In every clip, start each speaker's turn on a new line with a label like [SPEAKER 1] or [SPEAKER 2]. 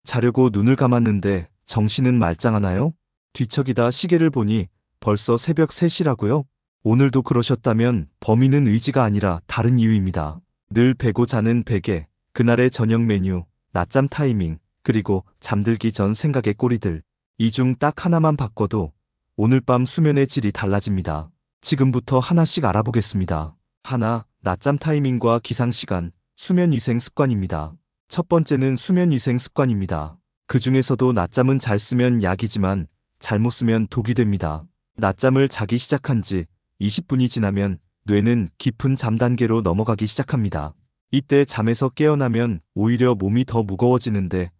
[SPEAKER 1] 자려고 눈을 감았는데 정신은 말짱하나요? 뒤척이다 시계를 보니 벌써 새벽 3시라고요? 오늘도 그러셨다면 범인은 의지가 아니라 다른 이유입니다. 늘 베고 자는 베개, 그날의 저녁 메뉴, 낮잠 타이밍, 그리고 잠들기 전 생각의 꼬리들. 이 중 딱 하나만 바꿔도 오늘 밤 수면의 질이 달라집니다. 지금부터 하나씩 알아보겠습니다. 하나, 낮잠 타이밍과 기상시간, 수면 위생 습관입니다. 첫 번째는 수면 위생 습관입니다. 그 중에서도 낮잠은 잘 쓰면 약이지만 잘못 쓰면 독이 됩니다. 낮잠을 자기 시작한 지 20분이 지나면 뇌는 깊은 잠 단계로 넘어가기 시작합니다. 이때 잠에서 깨어나면 오히려 몸이 더 무거워지는데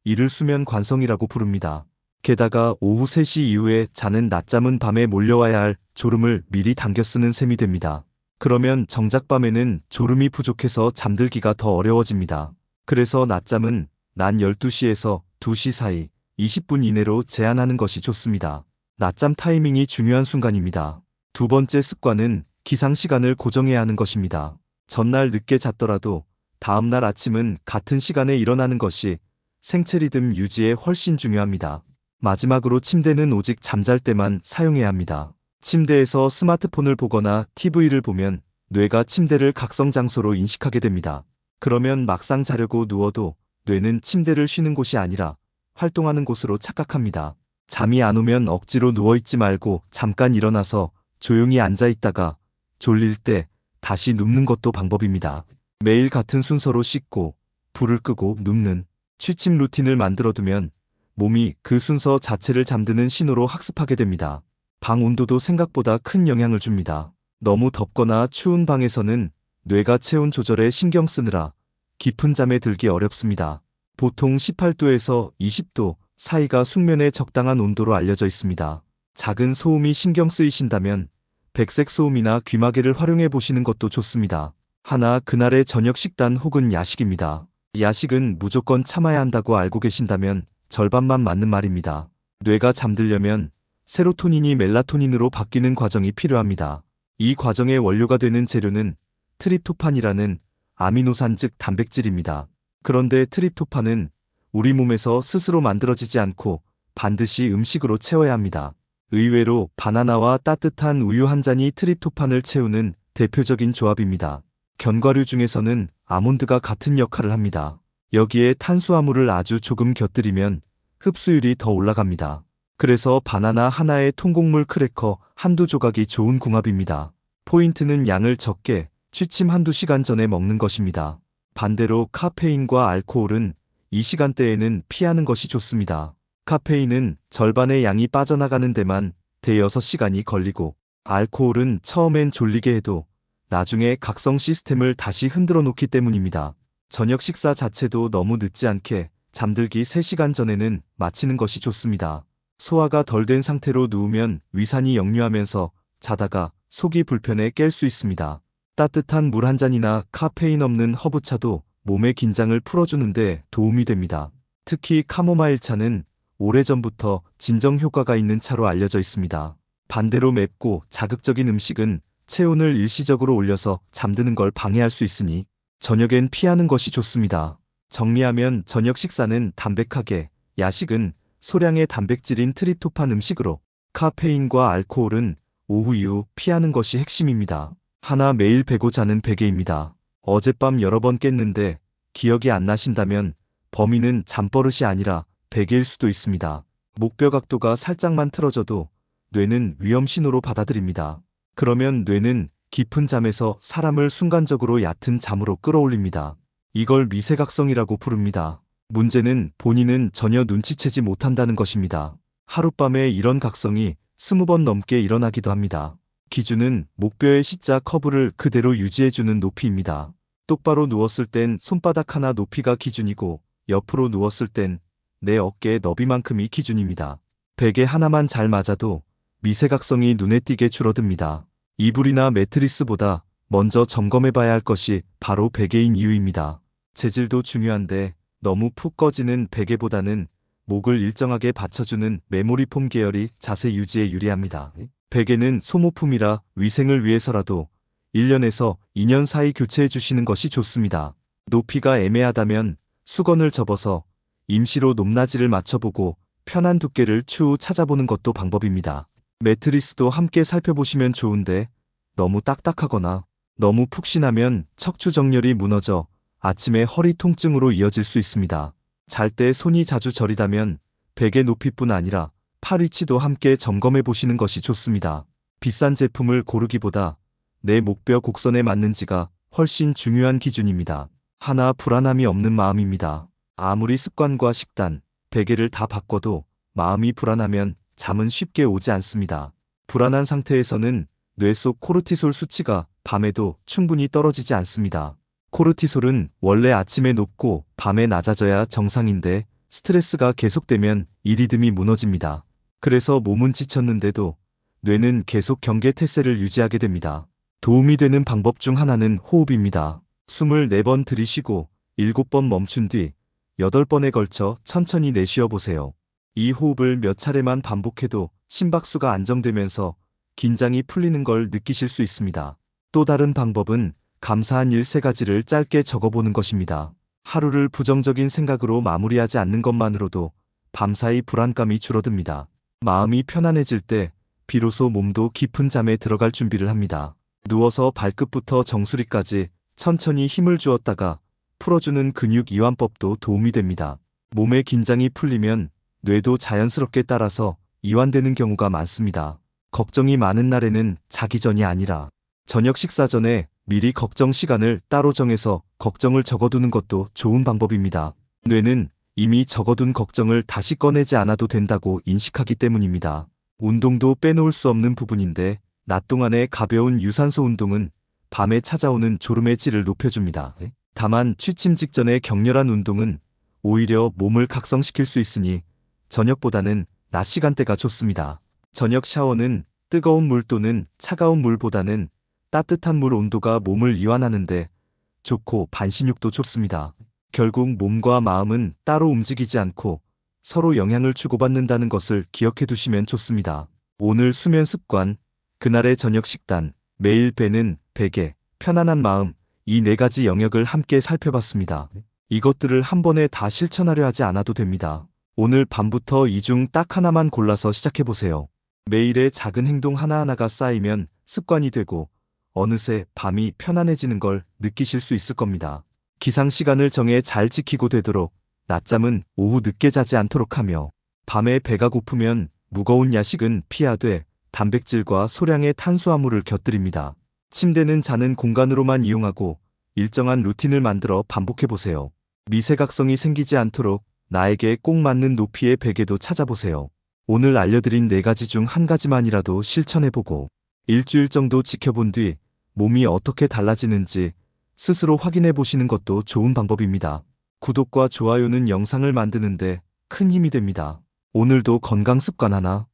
[SPEAKER 1] 이를 수면 관성이라고 부릅니다. 게다가 오후 3시 이후에 자는 낮잠은 밤에 몰려와야 할 졸음을 미리 당겨 쓰는 셈이 됩니다. 그러면 정작 밤에는 졸음이 부족해서 잠들기가 더 어려워집니다. 그래서 낮잠은 낮 12시에서 2시 사이 20분 이내로 제한하는 것이 좋습니다. 낮잠 타이밍이 중요한 순간입니다. 두 번째 습관은 기상시간을 고정해야 하는 것입니다. 전날 늦게 잤더라도 다음날 아침은 같은 시간에 일어나는 것이 생체 리듬 유지에 훨씬 중요합니다. 마지막으로 침대는 오직 잠잘 때만 사용해야 합니다. 침대에서 스마트폰을 보거나 TV를 보면 뇌가 침대를 각성 장소로 인식하게 됩니다. 그러면 막상 자려고 누워도 뇌는 침대를 쉬는 곳이 아니라 활동하는 곳으로 착각합니다. 잠이 안 오면 억지로 누워있지 말고 잠깐 일어나서 조용히 앉아 있다가 졸릴 때 다시 눕는 것도 방법입니다. 매일 같은 순서로 씻고 불을 끄고 눕는 취침 루틴을 만들어두면 몸이 그 순서 자체를 잠드는 신호로 학습하게 됩니다. 방 온도도 생각보다 큰 영향을 줍니다. 너무 덥거나 추운 방에서는 뇌가 체온 조절에 신경 쓰느라 깊은 잠에 들기 어렵습니다. 보통 18도에서 20도 사이가 숙면에 적당한 온도로 알려져 있습니다. 작은 소음이 신경 쓰이신다면 백색 소음이나 귀마개를 활용해 보시는 것도 좋습니다. 하나, 그날의 저녁 식단 혹은 야식입니다. 야식은 무조건 참아야 한다고 알고 계신다면 절반만 맞는 말입니다. 뇌가 잠들려면 세로토닌이 멜라토닌으로 바뀌는 과정이 필요합니다. 이 과정의 원료가 되는 재료는 트립토판이라는 아미노산 즉 단백질입니다. 그런데 트립토판은 우리 몸에서 스스로 만들어지지 않고 반드시 음식으로 채워야 합니다. 의외로 바나나와 따뜻한 우유 한 잔이 트립토판을 채우는 대표적인 조합입니다. 견과류 중에서는 아몬드가 같은 역할을 합니다. 여기에 탄수화물을 아주 조금 곁들이면 흡수율이 더 올라갑니다. 그래서 바나나 하나에 통곡물 크래커 한두 조각이 좋은 궁합입니다. 포인트는 양을 적게 취침 한두 시간 전에 먹는 것입니다. 반대로 카페인과 알코올은 이 시간대에는 피하는 것이 좋습니다. 카페인은 절반의 양이 빠져나가는 데만 대여섯 시간이 걸리고 알코올은 처음엔 졸리게 해도 나중에 각성 시스템을 다시 흔들어 놓기 때문입니다. 저녁 식사 자체도 너무 늦지 않게 잠들기 3시간 전에는 마치는 것이 좋습니다. 소화가 덜 된 상태로 누우면 위산이 역류하면서 자다가 속이 불편해 깰 수 있습니다. 따뜻한 물 한 잔이나 카페인 없는 허브차도 몸의 긴장을 풀어주는데 도움이 됩니다. 특히 카모마일 차는 오래전부터 진정 효과가 있는 차로 알려져 있습니다. 반대로 맵고 자극적인 음식은 체온을 일시적으로 올려서 잠드는 걸 방해할 수 있으니 저녁엔 피하는 것이 좋습니다. 정리하면 저녁 식사는 담백하게, 야식은 소량의 단백질인 트립토판 음식으로, 카페인과 알코올은 오후 이후 피하는 것이 핵심입니다. 하나, 매일 베고 자는 베개입니다. 어젯밤 여러 번 깼는데 기억이 안 나신다면 범인은 잠버릇이 아니라 베개일 수도 있습니다. 목뼈 각도가 살짝만 틀어져도 뇌는 위험 신호로 받아들입니다. 그러면 뇌는 깊은 잠에서 사람을 순간적으로 얕은 잠으로 끌어올립니다. 이걸 미세각성이라고 부릅니다. 문제는 본인은 전혀 눈치채지 못한다는 것입니다. 하룻밤에 이런 각성이 20번 넘게 일어나기도 합니다. 기준은 목뼈의 C자 커브를 그대로 유지해주는 높이입니다. 똑바로 누웠을 땐 손바닥 하나 높이가 기준이고 옆으로 누웠을 땐 내 어깨의 너비만큼이 기준입니다. 베개 하나만 잘 맞아도 미세각성이 눈에 띄게 줄어듭니다. 이불이나 매트리스보다 먼저 점검해봐야 할 것이 바로 베개인 이유입니다. 재질도 중요한데 너무 푹 꺼지는 베개보다는 목을 일정하게 받쳐주는 메모리폼 계열이 자세 유지에 유리합니다. 베개는 소모품이라 위생을 위해서라도 1년에서 2년 사이 교체해 주시는 것이 좋습니다. 높이가 애매하다면 수건을 접어서 임시로 높낮이를 맞춰보고 편한 두께를 추후 찾아보는 것도 방법입니다. 매트리스도 함께 살펴보시면 좋은데 너무 딱딱하거나 너무 푹신하면 척추 정렬이 무너져 아침에 허리 통증으로 이어질 수 있습니다. 잘 때 손이 자주 저리다면 베개 높이뿐 아니라 팔 위치도 함께 점검해 보시는 것이 좋습니다. 비싼 제품을 고르기보다 내 목뼈 곡선에 맞는지가 훨씬 중요한 기준입니다. 하나 불안함이 없는 마음입니다. 아무리 습관과 식단, 베개를 다 바꿔도 마음이 불안하면 잠은 쉽게 오지 않습니다. 불안한 상태에서는 뇌 속 코르티솔 수치가 밤에도 충분히 떨어지지 않습니다. 코르티솔은 원래 아침에 높고 밤에 낮아져야 정상인데 스트레스가 계속되면 이 리듬이 무너집니다. 그래서 몸은 지쳤는데도 뇌는 계속 경계 태세를 유지하게 됩니다. 도움이 되는 방법 중 하나는 호흡입니다. 숨을 4번 들이쉬고 7번 멈춘 뒤 8번에 걸쳐 천천히 내쉬어 보세요. 이 호흡을 몇 차례만 반복해도 심박수가 안정되면서 긴장이 풀리는 걸 느끼실 수 있습니다. 또 다른 방법은 감사한 일 3가지를 짧게 적어보는 것입니다. 하루를 부정적인 생각으로 마무리하지 않는 것만으로도 밤사이 불안감이 줄어듭니다. 마음이 편안해질 때 비로소 몸도 깊은 잠에 들어갈 준비를 합니다. 누워서 발끝부터 정수리까지 천천히 힘을 주었다가 풀어주는 근육 이완법도 도움이 됩니다. 몸의 긴장이 풀리면 뇌도 자연스럽게 따라서 이완되는 경우가 많습니다. 걱정이 많은 날에는 자기 전이 아니라 저녁 식사 전에 미리 걱정 시간을 따로 정해서 걱정을 적어두는 것도 좋은 방법입니다. 뇌는 이미 적어둔 걱정을 다시 꺼내지 않아도 된다고 인식하기 때문입니다. 운동도 빼놓을 수 없는 부분인데 낮 동안의 가벼운 유산소 운동은 밤에 찾아오는 졸음의 질을 높여줍니다. 다만 취침 직전의 격렬한 운동은 오히려 몸을 각성시킬 수 있으니 저녁보다는 낮 시간대가 좋습니다. 저녁 샤워는 뜨거운 물 또는 차가운 물보다는 따뜻한 물 온도가 몸을 이완하는데 좋고 반신욕도 좋습니다. 결국 몸과 마음은 따로 움직이지 않고 서로 영향을 주고받는다는 것을 기억해 두시면 좋습니다. 오늘 수면 습관, 그날의 저녁 식단, 매일 베는 베개, 편안한 마음, 이 4가지 영역을 함께 살펴봤습니다. 이것들을 한 번에 다 실천하려 하지 않아도 됩니다. 오늘 밤부터 이 중 딱 하나만 골라서 시작해보세요. 매일의 작은 행동 하나하나가 쌓이면 습관이 되고 어느새 밤이 편안해지는 걸 느끼실 수 있을 겁니다. 기상 시간을 정해 잘 지키고 되도록 낮잠은 오후 늦게 자지 않도록 하며 밤에 배가 고프면 무거운 야식은 피하되 단백질과 소량의 탄수화물을 곁들입니다. 침대는 자는 공간으로만 이용하고 일정한 루틴을 만들어 반복해보세요. 미세각성이 생기지 않도록 나에게 꼭 맞는 높이의 베개도 찾아보세요. 오늘 알려드린 4가지 중 한 가지만이라도 실천해보고 일주일 정도 지켜본 뒤 몸이 어떻게 달라지는지 스스로 확인해보시는 것도 좋은 방법입니다. 구독과 좋아요는 영상을 만드는데 큰 힘이 됩니다. 오늘도 건강 습관 하나